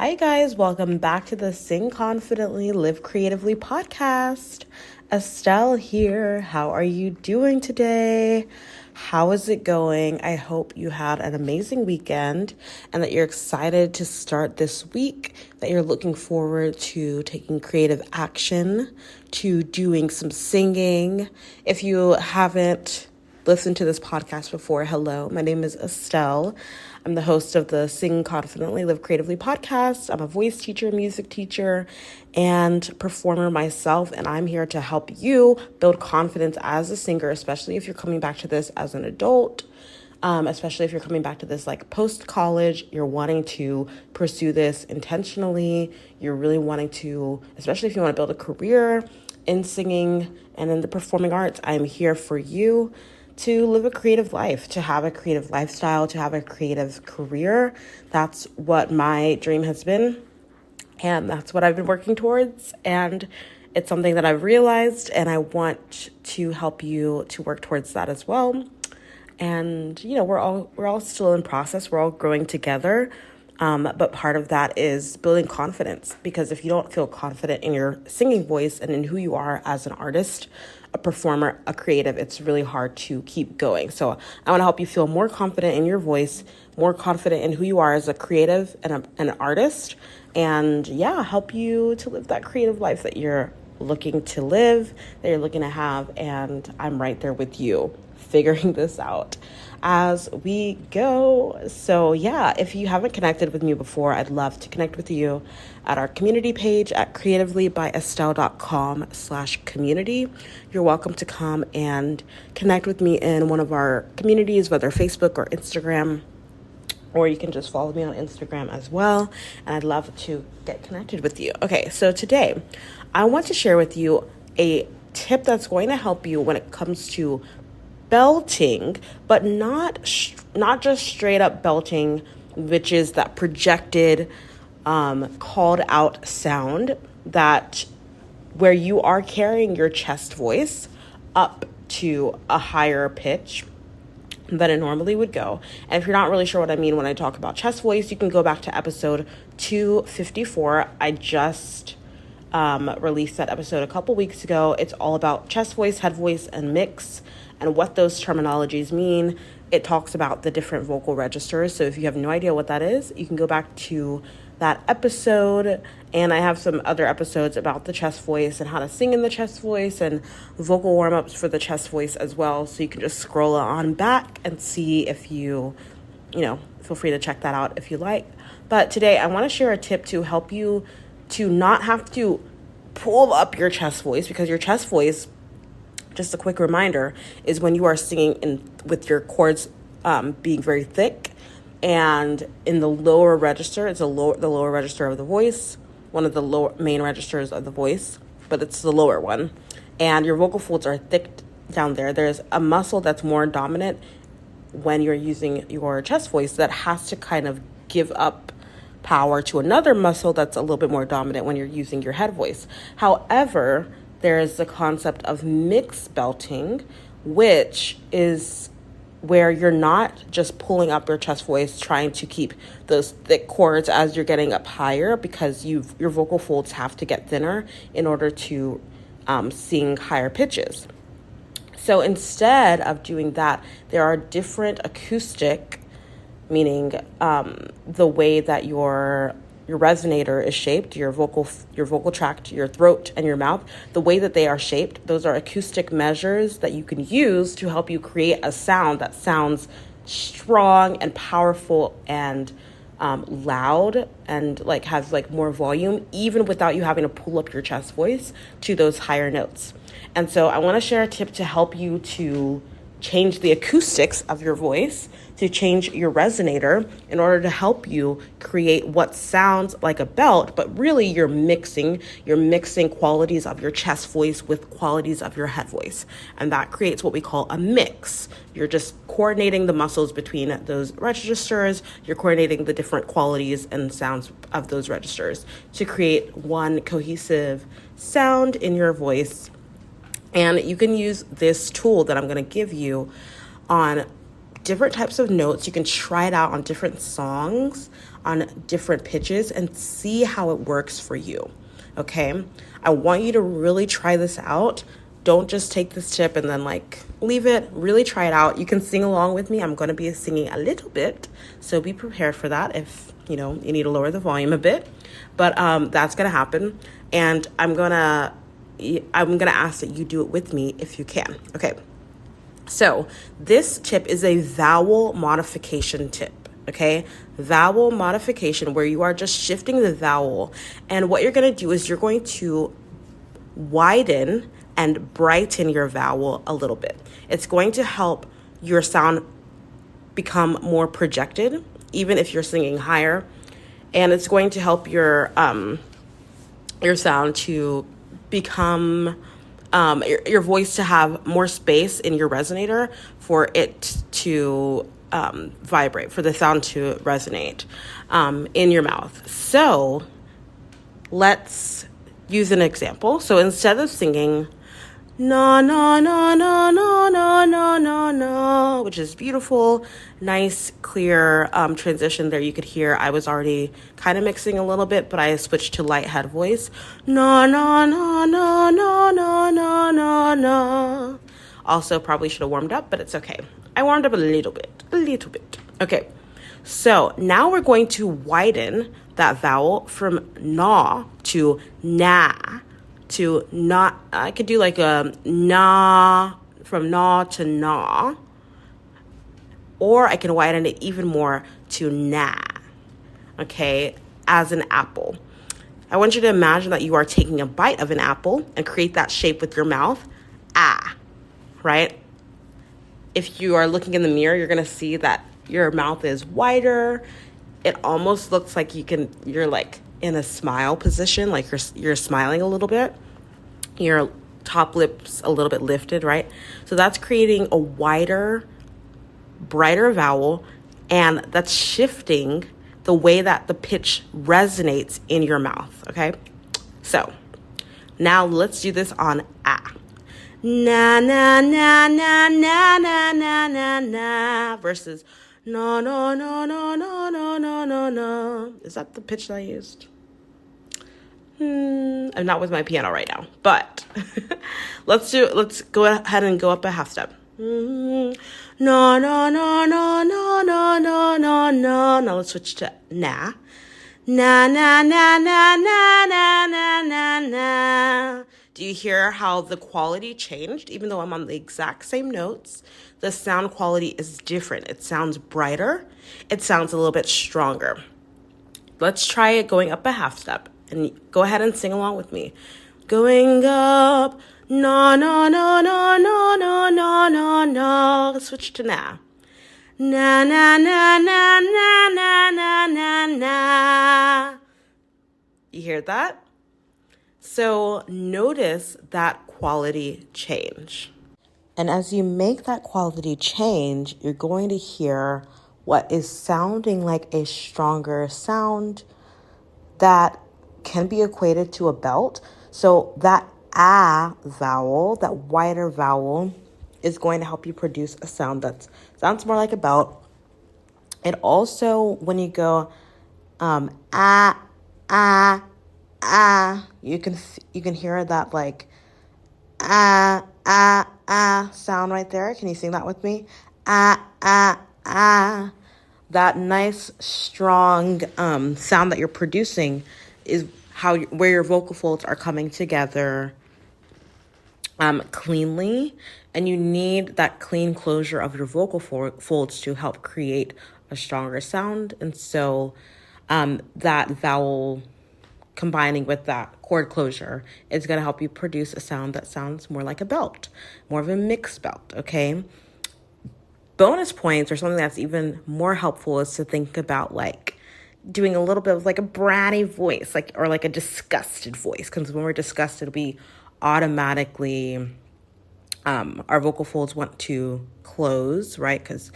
Hi, guys. Welcome back to the Sing Confidently, Live Creatively podcast. Estelle here. How are you doing today? How is it going? I hope you had an amazing weekend and that you're excited to start this week, that you're looking forward to taking creative action, to doing some singing. If you haven't listened to this podcast before, hello, my name is Estelle. I'm the host of the Sing Confidently, Live Creatively podcast. I'm a voice teacher, music teacher, and performer myself, and I'm here to help you build confidence as a singer, especially if you're coming back to this as an adult, especially if you're coming back to this like post-college, you're wanting to pursue this intentionally, you're really wanting to, especially if you want to build a career in singing and in the performing arts, I'm here for you to live a creative life, to have a creative lifestyle, to have a creative career. That's what my dream has been, and that's what I've been working towards, and it's something that I've realized, and I want to help you to work towards that as well. And we're all still in process, we're all growing together. But part of that is building confidence, because if you don't feel confident in your singing voice and in who you are as an artist, a performer, a creative, it's really hard to keep going. So I want to help you feel more confident in your voice, more confident in who you are as a creative and an artist, and help you to live that creative life that you're looking to live, that you're looking to have. And I'm right there with you, figuring this out as we go. So if you haven't connected with me before, I'd love to connect with you at our community page at creativelybyestelle.com/community. You're welcome to come and connect with me in one of our communities, whether Facebook or Instagram, or you can just follow me on Instagram as well. And I'd love to get connected with you. Okay, so today I want to share with you a tip that's going to help you when it comes to belting, but not just straight up belting, which is that projected, called out sound that where you are carrying your chest voice up to a higher pitch than it normally would go. And if you're not really sure what I mean when I talk about chest voice, you can go back to episode 254. I just released that episode a couple weeks ago. It's all about chest voice, head voice, and mix, and what those terminologies mean. It talks about the different vocal registers. So if you have no idea what that is, you can go back to that episode. And I have some other episodes about the chest voice and how to sing in the chest voice and vocal warm-ups for the chest voice as well. So you can just scroll on back and see if you feel free to check that out if you like. But today I want to share a tip to help you to not have to pull up your chest voice, because your chest voice, just a quick reminder, is when you are singing with your chords being very thick, and in the lower register, it's the lower register of the voice, one of the lower main registers of the voice, but it's the lower one, and your vocal folds are thick down there. There's a muscle that's more dominant when you're using your chest voice that has to kind of give up power to another muscle that's a little bit more dominant when you're using your head voice. However, there is the concept of mixed belting, which is where you're not just pulling up your chest voice, trying to keep those thick chords as you're getting up higher, because your vocal folds have to get thinner in order to sing higher pitches. So instead of doing that, there are different acoustic, meaning the way that your resonator is shaped, your vocal tract, your throat, and your mouth, the way that they are shaped, those are acoustic measures that you can use to help you create a sound that sounds strong and powerful and loud and has more volume, even without you having to pull up your chest voice to those higher notes. And so I want to share a tip to help you to change the acoustics of your voice, to change your resonator in order to help you create what sounds like a belt, but really you're mixing qualities of your chest voice with qualities of your head voice. And that creates what we call a mix. You're just coordinating the muscles between those registers. You're coordinating the different qualities and sounds of those registers to create one cohesive sound in your voice. And you can use this tool that I'm going to give you on different types of notes. You can try it out on different songs, on different pitches, and see how it works for you, okay? I want you to really try this out. Don't just take this tip and then like leave it. Really try it out. You can sing along with me. I'm going to be singing a little bit, so be prepared for that if, you need to lower the volume a bit. But that's going to happen, and I'm going to ask that you do it with me if you can. Okay. So this tip is a vowel modification tip. Okay, vowel modification, where you are just shifting the vowel. And what you're going to do is you're going to widen and brighten your vowel a little bit. It's going to help your sound become more projected, even if you're singing higher. And it's going to help your sound to become, your voice to have more space in your resonator for it to vibrate, for the sound to resonate in your mouth. So let's use an example. So instead of singing na na na na na na na na na, which is beautiful, nice, clear transition there. You could hear I was already kind of mixing a little bit, but I switched to light head voice. Na na na na na na na na na. Also, probably should have warmed up, but it's okay. I warmed up a little bit. Okay, so now we're going to widen that vowel from na to na to na. I could do like a na, from na to na, or I can widen it even more to na, okay, as an apple. I want you to imagine that you are taking a bite of an apple and create that shape with your mouth, right? If you are looking in the mirror, you're going to see that your mouth is wider. It almost looks like you're like in a smile position, like you're smiling a little bit. Your top lip's a little bit lifted, right? So that's creating a wider, brighter vowel, and that's shifting the way that the pitch resonates in your mouth, okay? So now let's do this on na na na na na na na na na versus no no no no no no no no no. Is that the pitch that I used? I'm not with my piano right now, but let's go ahead and go up a half step. No no no no no no no no no. Now let's switch to na. Na na na na na na na na na. Do you hear how the quality changed? Even though I'm on the exact same notes, the sound quality is different. It sounds brighter. It sounds a little bit stronger. Let's try it going up a half step, and go ahead and sing along with me. Going up, no, no, no, no, no, no, no, no, no. Let's switch to na. Na, na, na, na, na, na, na, na, na. You hear that? So notice that quality change. And as you make that quality change, you're going to hear what is sounding like a stronger sound that can be equated to a belt. So that vowel, that wider vowel, is going to help you produce a sound that sounds more like a belt. It also, when you go you can hear that like sound right there. Can you sing that with me? That nice strong sound that you're producing is where your vocal folds are coming together cleanly, and you need that clean closure of your vocal folds to help create a stronger sound. And so that vowel combining with that chord closure is going to help you produce a sound that sounds more like a belt, more of a mixed belt, okay? Bonus points, or something that's even more helpful, is to think about like doing a little bit of like a bratty voice, like, or like a disgusted voice, because when we're disgusted, we automatically our vocal folds want to close, right? Because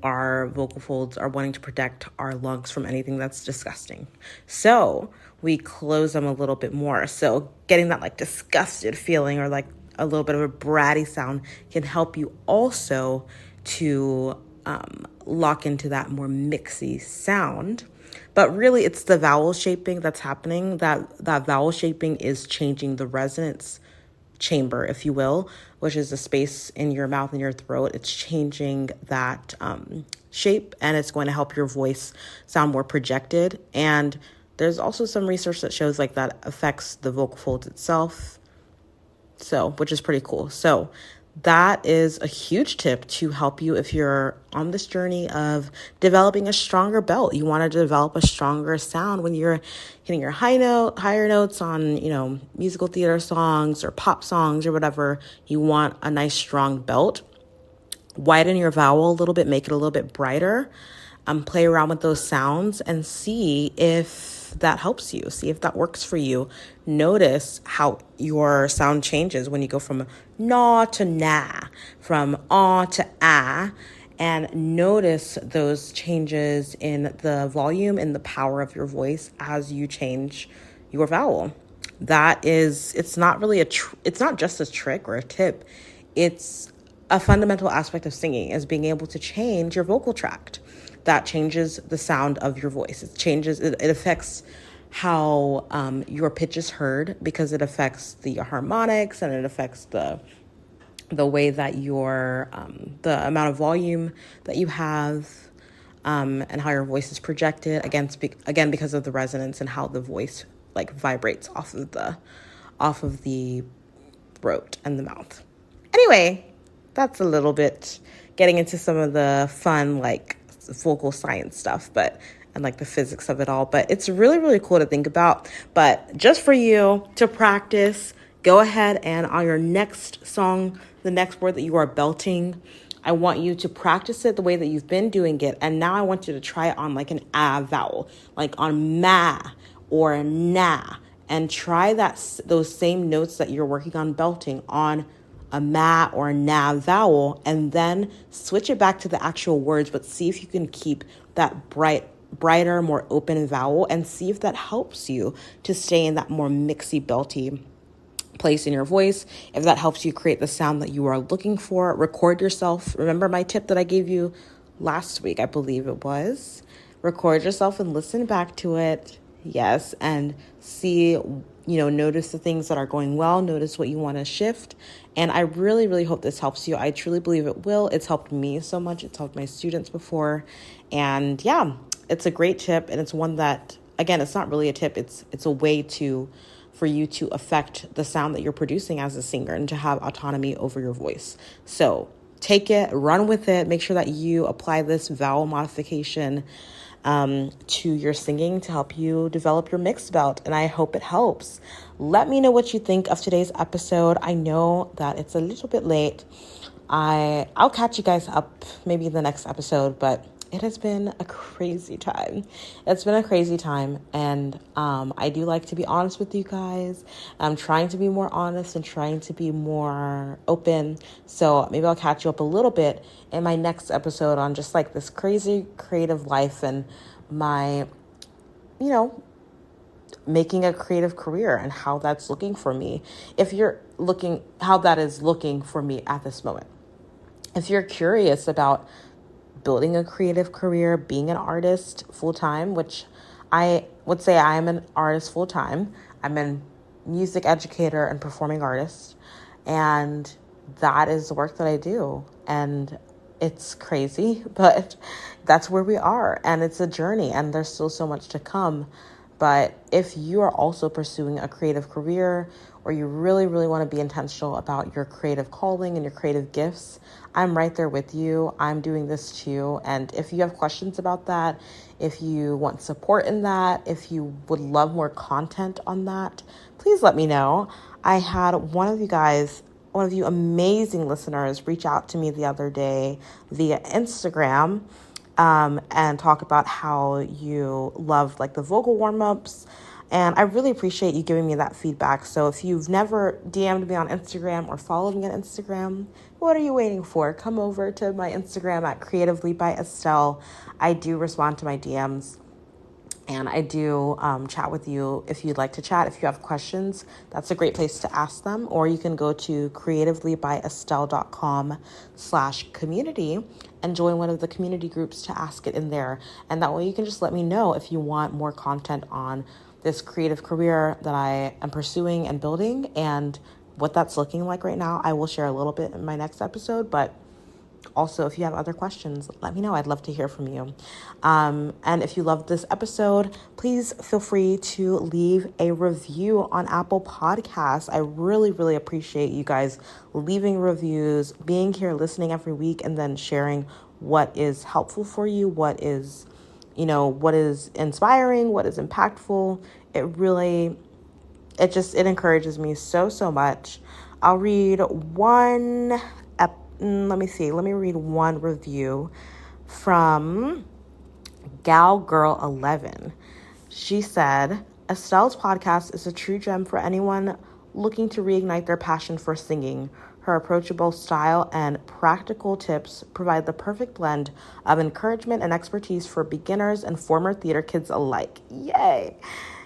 our vocal folds are wanting to protect our lungs from anything that's disgusting. So we close them a little bit more. So getting that like disgusted feeling, or like a little bit of a bratty sound, can help you also to lock into that more mixy sound. But really, it's the vowel shaping that's happening. That vowel shaping is changing the resonance chamber, if you will, which is the space in your mouth and your throat. It's changing that shape, and it's going to help your voice sound more projected. And there's also some research that shows like that affects the vocal folds itself. So, which is pretty cool. So that is a huge tip to help you if you're on this journey of developing a stronger belt. You want to develop a stronger sound when you're hitting your higher notes on, musical theater songs or pop songs or whatever. You want a nice strong belt. Widen your vowel a little bit, make it a little bit brighter. Play around with those sounds and see if that helps you. See if that works for you. Notice how your sound changes when you go from na to na, from ah to ah, and notice those changes in the volume and the power of your voice as you change your vowel. It's not really it's not just a trick or a tip. It's a fundamental aspect of singing, is being able to change your vocal tract. That changes the sound of your voice. It affects how your pitch is heard, because it affects the harmonics, and it affects the way that your the amount of volume that you have, and how your voice is projected. Again, because of the resonance and how the voice like vibrates off of the throat and the mouth. Anyway, that's a little bit getting into some of the fun like vocal science stuff, and like the physics of it all. But it's really, really cool to think about. But just for you to practice, go ahead and on your next song, the next word that you are belting, I want you to practice it the way that you've been doing it. And now I want you to try it on like an ah vowel, like on ma or na, and try those same notes that you're working on belting on a ma or a na vowel, and then switch it back to the actual words, but see if you can keep that brighter, more open vowel, and see if that helps you to stay in that more mixy, belty place in your voice. If that helps you create the sound that you are looking for, record yourself. Remember my tip that I gave you last week, I believe it was. Record yourself and listen back to it. Yes, and see, notice the things that are going well, notice what you want to shift. And I really, really hope this helps you. I truly believe it will. It's helped me so much. It's helped my students before. And yeah, it's a great tip. And it's one that, again, it's not really a tip. It's a way for you to affect the sound that you're producing as a singer and to have autonomy over your voice. So take it, run with it. Make sure that you apply this vowel modification to your singing to help you develop your mixed belt. And I hope it helps. Let me know what you think of today's episode. I know that it's a little bit late. I'll catch you guys up maybe in the next episode, but it has been a crazy time. It's been a crazy time. And I do like to be honest with you guys. I'm trying to be more honest and trying to be more open. So maybe I'll catch you up a little bit in my next episode on just like this crazy creative life and my, making a creative career and how that's looking for me. How that is looking for me at this moment. If you're curious about building a creative career, being an artist full-time, which I would say I am an artist full-time. I'm a music educator and performing artist, and that is the work that I do. And it's crazy, but that's where we are, and it's a journey, and there's still so much to come. But if you are also pursuing a creative career, or you really, really want to be intentional about your creative calling and your creative gifts, I'm right there with you. I'm doing this too. And if you have questions about that, if you want support in that, if you would love more content on that, please let me know. I had one of you amazing listeners reach out to me the other day via Instagram and talk about how you loved like the vocal warm-ups. And I really appreciate you giving me that feedback. So if you've never DM'd me on Instagram or followed me on Instagram, what are you waiting for? Come over to my Instagram at Creatively by Estelle. I do respond to my DMs. And I do chat with you if you'd like to chat. If you have questions, that's a great place to ask them. Or you can go to creativelybyestelle.com/community and join one of the community groups to ask it in there. And that way you can just let me know if you want more content on this creative career that I am pursuing and building and what that's looking like right now. I will share a little bit in my next episode, but also, if you have other questions, let me know. I'd love to hear from you. And if you loved this episode, please feel free to leave a review on Apple Podcasts. I really, really appreciate you guys leaving reviews, being here, listening every week, and then sharing what is helpful for you, what is inspiring, what is impactful. It encourages me so much. I'll read one. Let me read one review from Gal Girl 11. She said, Estelle's podcast is a true gem for anyone looking to reignite their passion for singing. Her approachable style and practical tips provide the perfect blend of encouragement and expertise for beginners and former theater kids alike. Yay!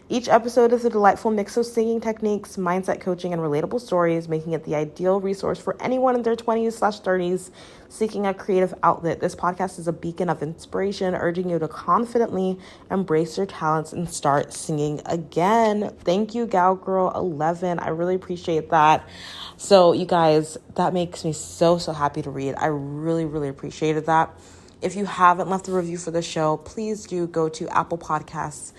Each episode is a delightful mix of singing techniques, mindset coaching, and relatable stories, making it the ideal resource for anyone in their 20s/30s seeking a creative outlet. This podcast is a beacon of inspiration, urging you to confidently embrace your talents and start singing again. Thank you, Gal Girl 11. I really appreciate that. So, you guys, that makes me so happy to read. I really, really appreciated that. If you haven't left a review for the show, please do go to Apple Podcasts.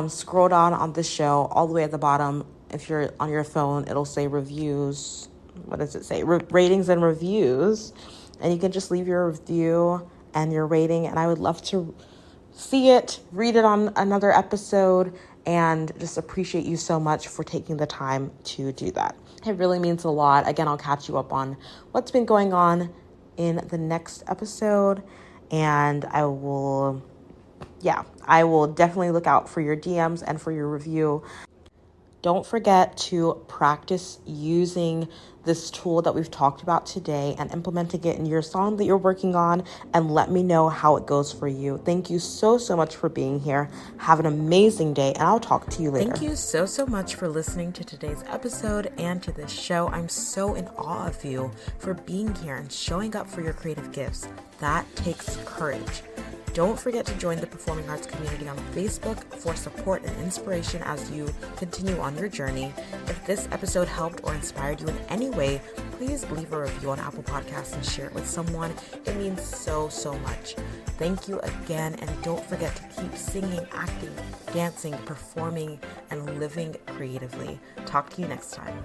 Scroll down on the show all the way at the bottom. If you're on your phone, it'll say reviews. What does it say? Ratings and reviews. And you can just leave your review and your rating. And I would love to see it, read it on another episode, and just appreciate you so much for taking the time to do that. It really means a lot. Again, I'll catch you up on what's been going on in the next episode. And I will definitely look out for your DMs and for your review. Don't forget to practice using this tool that we've talked about today and implementing it in your song that you're working on, and let me know how it goes for you. Thank you so much for being here. Have an amazing day, and I'll talk to you later. Thank you so much for listening to today's episode and to this show. I'm so in awe of you for being here and showing up for your creative gifts. That takes courage. Don't forget to join the Performing Arts community on Facebook for support and inspiration as you continue on your journey. If this episode helped or inspired you in any way, please leave a review on Apple Podcasts and share it with someone. It means so much. Thank you again, and don't forget to keep singing, acting, dancing, performing, and living creatively. Talk to you next time.